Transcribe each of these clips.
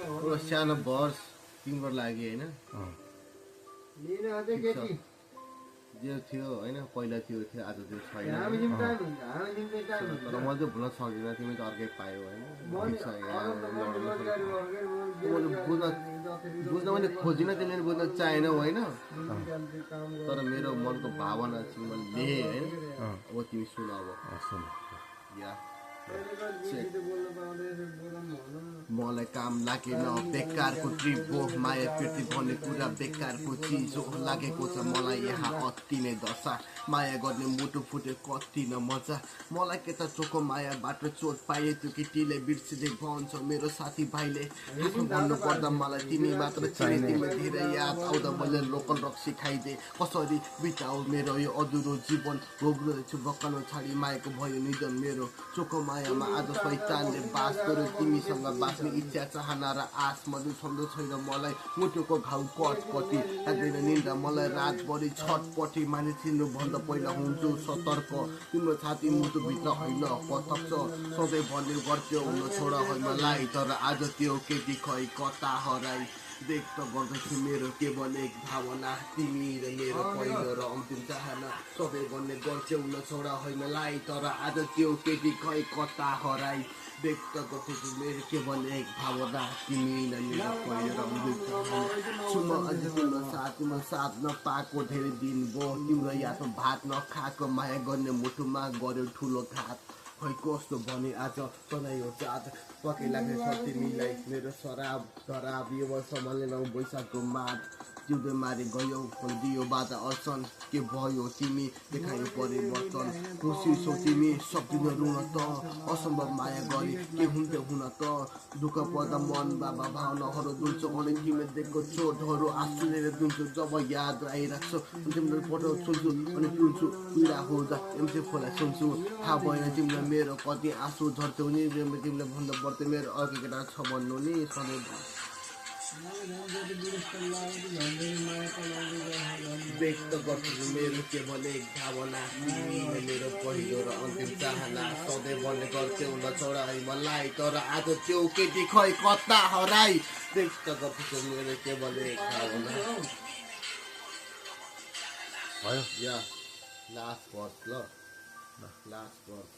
ओ सानो वर्ष तिम्रो लागि हैन जे थियो हैन पहिला त्यो थियो आज त्यो छैन तर मैले चाहिँ भुल्न सक्दिनँ तिमी त अर्कै पायो हैन बुझ्न मैले खोजिनँ तिमीले बुझ्न चाहेनौ होइन तर मेरो मनको भावना चाहिँ मैले लेखेँ होइन अब तिमी सुन अब या मलाई काम लागेन बेकारको ट्रिप हो माया प्रीति भन्ने कुरा बेकारको चिज हो लागेको छ मलाई यहाँ अति नै दशा माया गर्ने मुटु फुटे कति न मजा मलाई के त चोखो माया बाटो चोट पाए त्यो केटीले बिर्सिँदै भन्छ मेरो साथी भाइले भन्नु पर्दा मलाई तिमी मात्र चिने तिमी धेरै याद आउँदा मैले लोकल रक्सी खाइदिए कसरी बिताऊ मेरो यो अधुरो जीवन भोग्दैछु बक्कन छाडी मायाको भयो निधन मेरो चोखो मायामा आज शैतानले बास गर्यो तिमीसँग बाँच्ने इच्छा चाहना र आश मधु छँदो छैन मलाई मुटुको घाउ कटकटी लाग्दैन निन्दा मलाई रातभरि छटपटी माने चिन्नु भन्दा पहिला हुन्छु सतर्क तिम्रो छाती मुटुभित्र होइन पथक छ सधैँ भन्ने गर्थ्यो हुन छोड होइन मलाई तर आज त्यो केटी खै कता हराई व्यक्त गर्दछु मेरो केवल एक भावना तिमी र मेरो पहिलो र अन्तिम चाहना सधैँ भन्ने गर्थ्यो हुन छोड होइन मलाई तर आज त्यो केटी खै कता हराई व्यक्त गर्दछु मेरो केवल एक भावना तिमी र मेरो पहिलो र अन्तिम चाहना सुम अझ तिम्रो साथ नपाएको धेरै दिन भयो तिम्रो यादमा भात नखाएको माया गर्ने मुटुमा गर्यो ठुलो घात खै कस्तो भने आज सधैँ हो चाँद पक्कै लाग्नेछ तिमीलाई मेरो शराब यो सम्हालेन बैशाखको माद जिउँदै मारे गयौ दियो बाधा अर्चन के भयो तिमी देखायो परिवर्तन खुसी छौ तिमी सक्दिन रुन त असम्भव माया गरी के हुन्थ्यो हुन त दुःख पर्दा मन बाबा भावनाहरू दुल्छ अनि तिमीले दिएको चोटहरू आँसुले दुल्छु जब याद आइराख्छ तिमीले पठाउ सुन्छु अनि पिउँछु पीडा हुँदा एमसी खोला सुन्छु थाहा भएन तिमीलाई मेरो कति आँसु झर्थ्यो नि तिमीले भन्दा बढ्थ्यो मेरो अर्को केटा छ भन्नु नि सधैँ व्यक्त गर्छु मेरो केवल एक भावना मेरो पहिलो र अन्तिम चाहना सधैँ भन्ने गर्थ्यो हुन छोडाई मलाई तर आज त्यो केटी खै कता हराई व्यक्त गर्छु मेरो केवल एक भावना भयो या लास्ट वर्ष ल लास्ट वर्ष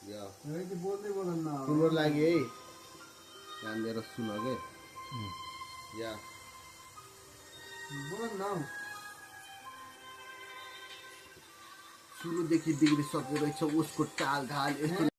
या तिम्रो लागि है ध्यान दिएर सुन के या सुरुदेखि बिग्रिसकेको रहेछ उसको टाल ढाल यस्तो